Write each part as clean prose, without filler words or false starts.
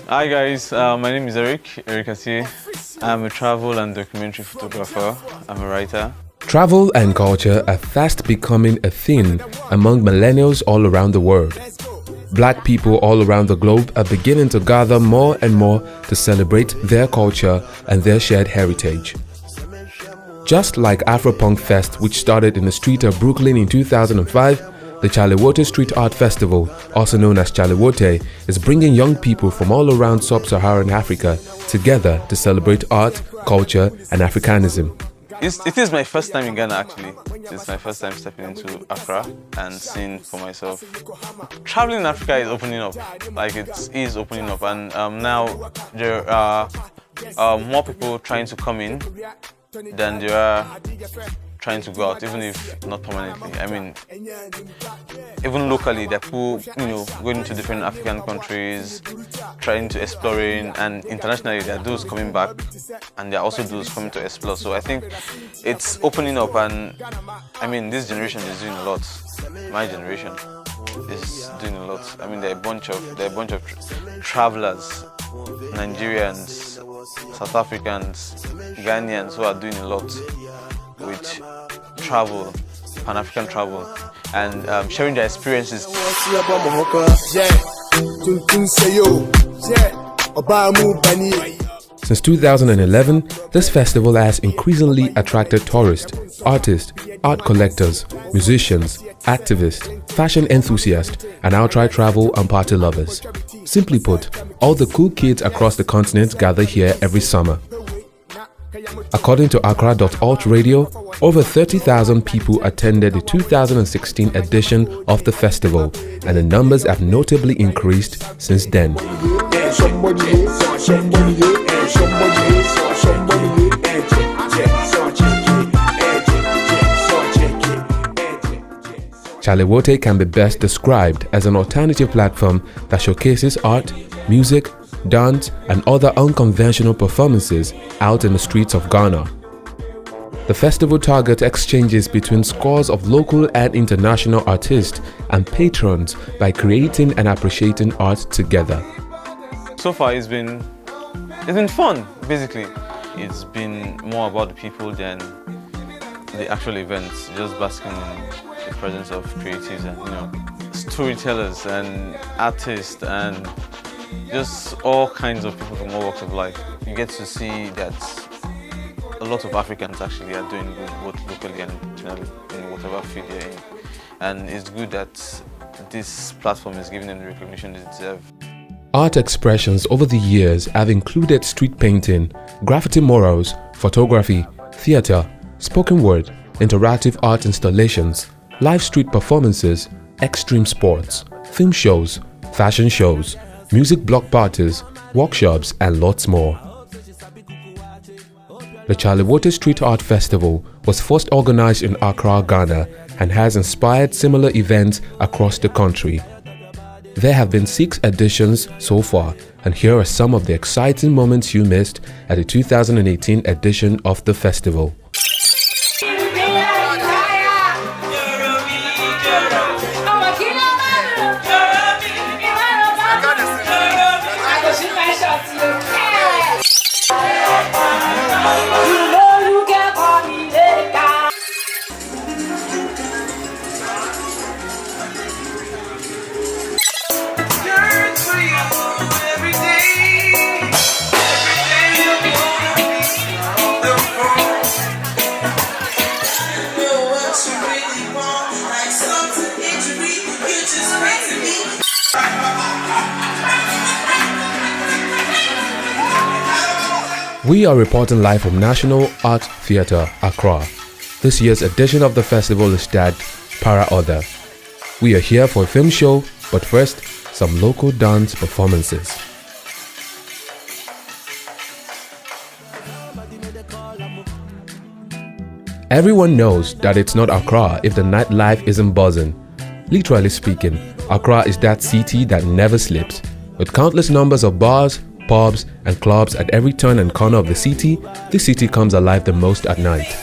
Hi guys, my name is Eric Asier. I'm a travel and documentary photographer. I'm a writer. Travel and culture are fast becoming a thing among millennials all around the world. Black people all around the globe are beginning to gather more and more to celebrate their culture and their shared heritage. Just like Afropunk Fest, which started in the street of Brooklyn in 2005, the Chale Wote Street Art Festival, also known as Chale Wote, is bringing young people from all around Sub-Saharan Africa together to celebrate art, culture and Africanism. It is my first time in Ghana actually. It's my first time stepping into Accra and seeing for myself. Traveling in Africa is opening up, like it is opening up, and now there are more people trying to come in than there are trying to go out, even if not permanently. I mean, even locally, there are people, going to different African countries, trying to exploring, and internationally, there are those coming back, and there are also those coming to explore. So I think it's opening up, and I mean, this generation is doing a lot. My generation is doing a lot. I mean, there are a bunch of travelers, Nigerians, South Africans, Ghanaians who are doing a lot with travel, Pan-African travel, and sharing their experiences. Since 2011, this festival has increasingly attracted tourists, artists, art collectors, musicians, activists, fashion enthusiasts, and outright travel and party lovers. Simply put, all the cool kids across the continent gather here every summer. According to Accra.alt Radio, over 30,000 people attended the 2016 edition of the festival, and the numbers have notably increased since then. Chale Wote can be best described as an alternative platform that showcases art, music, dance and other unconventional performances out in the streets of Ghana. The festival targets exchanges between scores of local and international artists and patrons by creating and appreciating art together. So far it's been fun, basically. It's been more about the people than the actual events, just basking in the presence of creatives and storytellers and artists and just all kinds of people from all walks of life. You get to see that a lot of Africans actually are doing good, both locally and internationally, in whatever field they're in. And it's good that this platform is giving them the recognition they deserve. Art expressions over the years have included street painting, graffiti murals, photography, theatre, spoken word, interactive art installations, live street performances, extreme sports, film shows, fashion shows, music block parties, workshops and lots more. The Chale Wote Street Art Festival was first organized in Accra, Ghana and has inspired similar events across the country. There have been 6 editions so far, and here are some of the exciting moments you missed at the 2018 edition of the festival. We are reporting live from National Art Theatre, Accra. This year's edition of the festival is tagged Para Other. We are here for a film show, but first, some local dance performances. Everyone knows that it's not Accra if the nightlife isn't buzzing. Literally speaking, Accra is that city that never sleeps. With countless numbers of bars, pubs and clubs at every turn and corner of the city, this city comes alive the most at night.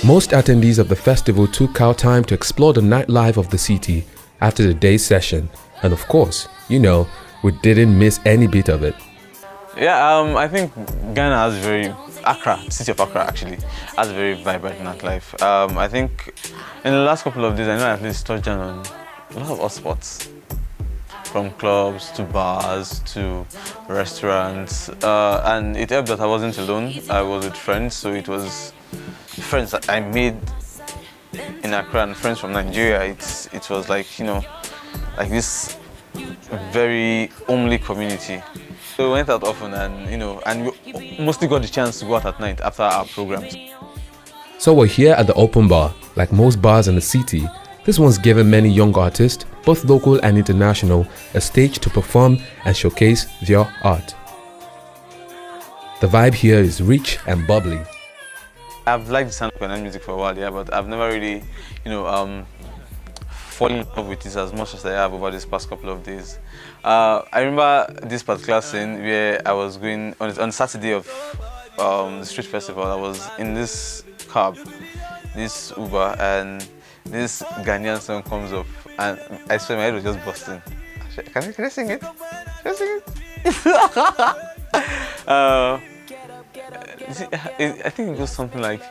Most attendees of the festival took out time to explore the nightlife of the city after the day's session, and of course, you know, we didn't miss any bit of it. Yeah, I think Ghana has Accra, city of Accra actually, has a very vibrant nightlife. I think in the last couple of days, I know I at least touched down on a lot of hotspots. From clubs to bars to restaurants, and it helped that I wasn't alone. I was with friends, so it was friends that I made in Accra and friends from Nigeria. It was like, you know, like this very homely community. So we went out often, and you know, and we mostly got the chance to go out at night after our programs. So we're here at the open bar. Like most bars in the city, this one's given many young artists, both local and international, a stage to perform and showcase their art. The vibe here is rich and bubbly. I've liked the sound of Ghanaian music for a while, yeah, but I've never really, you know, fallen in love with it as much as I have over these past couple of days. I remember this particular scene where I was going on Saturday of the street festival. I was in this cab, this Uber, and this Ghanaian song comes up, and I swear my head was just busting. Can I sing it? Can I sing it? I think it goes something like,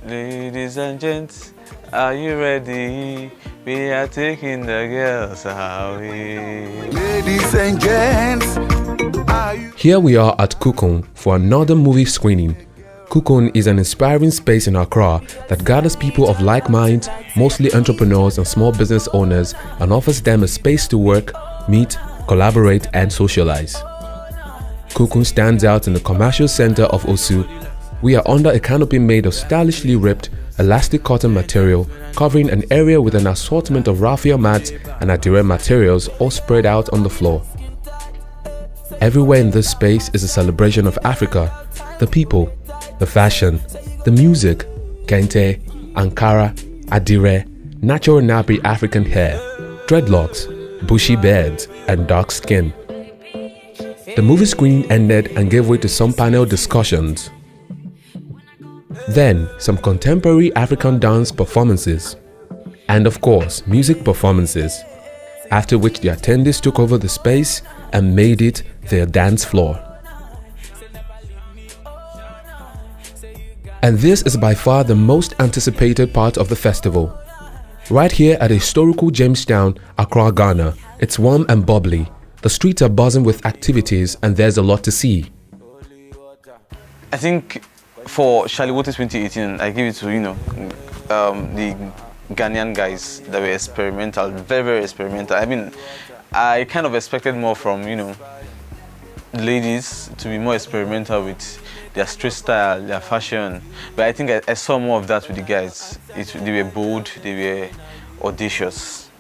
ladies and gents, are you ready? We are taking the girls away. Ladies and gents, are you... Here we are at Kukun for another movie screening. Kukun is an inspiring space in Accra that gathers people of like minds, mostly entrepreneurs and small business owners, and offers them a space to work, meet, collaborate, and socialize. Kukun stands out in the commercial center of Osu. We are under a canopy made of stylishly ripped, elastic cotton material, covering an area with an assortment of raffia mats and adire materials all spread out on the floor. Everywhere in this space is a celebration of Africa, the people, the fashion, the music, kente, ankara, adire, natural nappy African hair, dreadlocks, bushy beards, and dark skin. The movie screening ended and gave way to some panel discussions. Then, some contemporary African dance performances. And of course, music performances. After which the attendees took over the space and made it their dance floor. And this is by far the most anticipated part of the festival. Right here at historical Jamestown, Accra, Ghana, it's warm and bubbly. The streets are buzzing with activities and there's a lot to see. I think for Chale Wote 2018, I give it to, you know, the Ghanaian guys that were experimental, very, very experimental. I mean, I kind of expected more from, you know, ladies to be more experimental with their street style, their fashion. But I think I saw more of that with the guys. They were bold, they were audacious,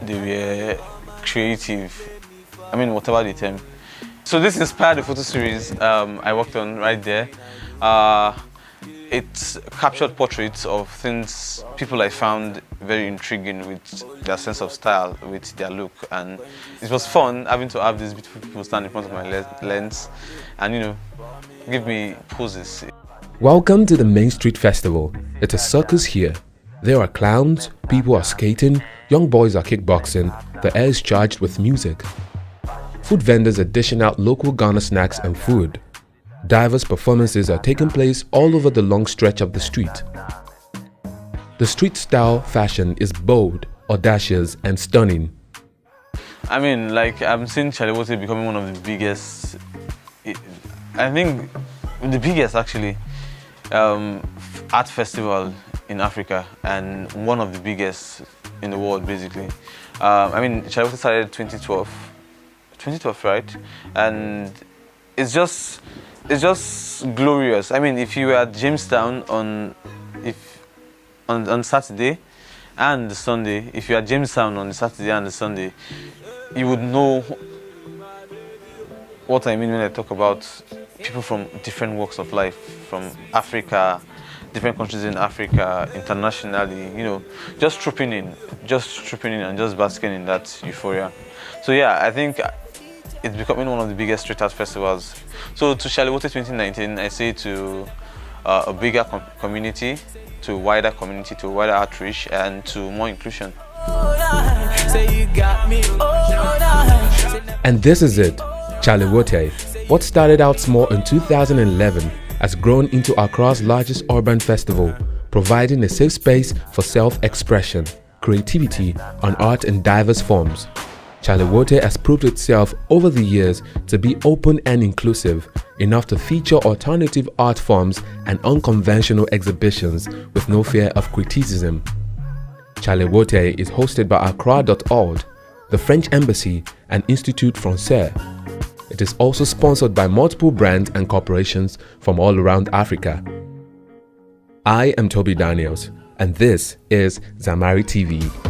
they were creative. I mean, whatever the term. So this inspired the photo series I worked on right there. It captured portraits of things, people I found very intriguing with their sense of style, with their look, and it was fun having to have these beautiful people stand in front of my lens and, you know, give me poses. Welcome to the Main Street Festival. It's a circus here. There are clowns, people are skating, young boys are kickboxing, the air is charged with music. Food vendors are dishing out local Ghana snacks and food. Diverse performances are taking place all over the long stretch of the street. The street style fashion is bold, audacious, and stunning. I mean, like, I'm seeing Chale Wote becoming one of the biggest, I think the biggest actually, art festival in Africa, and one of the biggest in the world, basically. I mean, Chale Wote started 2012, right? And it's just glorious. I mean, if you were at Jamestown on Saturday and the Sunday, if you are at Jamestown on the Saturday and the Sunday, you would know what I mean when I talk about people from different walks of life, from Africa, different countries in Africa, internationally, you know, just trooping in and just basking in that euphoria. So yeah, I think it's becoming one of the biggest street art festivals. So to Chale Wote 2019, I say to a bigger community, to a wider community, to a wider outreach, and to more inclusion. And this is it, Chale Wote. What started out small in 2011 has grown into Accra's largest urban festival, providing a safe space for self-expression, creativity, and art in diverse forms. Chale Wote has proved itself over the years to be open and inclusive, enough to feature alternative art forms and unconventional exhibitions with no fear of criticism. Chale Wote is hosted by Accra.org, the French Embassy, and Institut Français. It is also sponsored by multiple brands and corporations from all around Africa. I am Toby Daniels, and this is Zamari TV.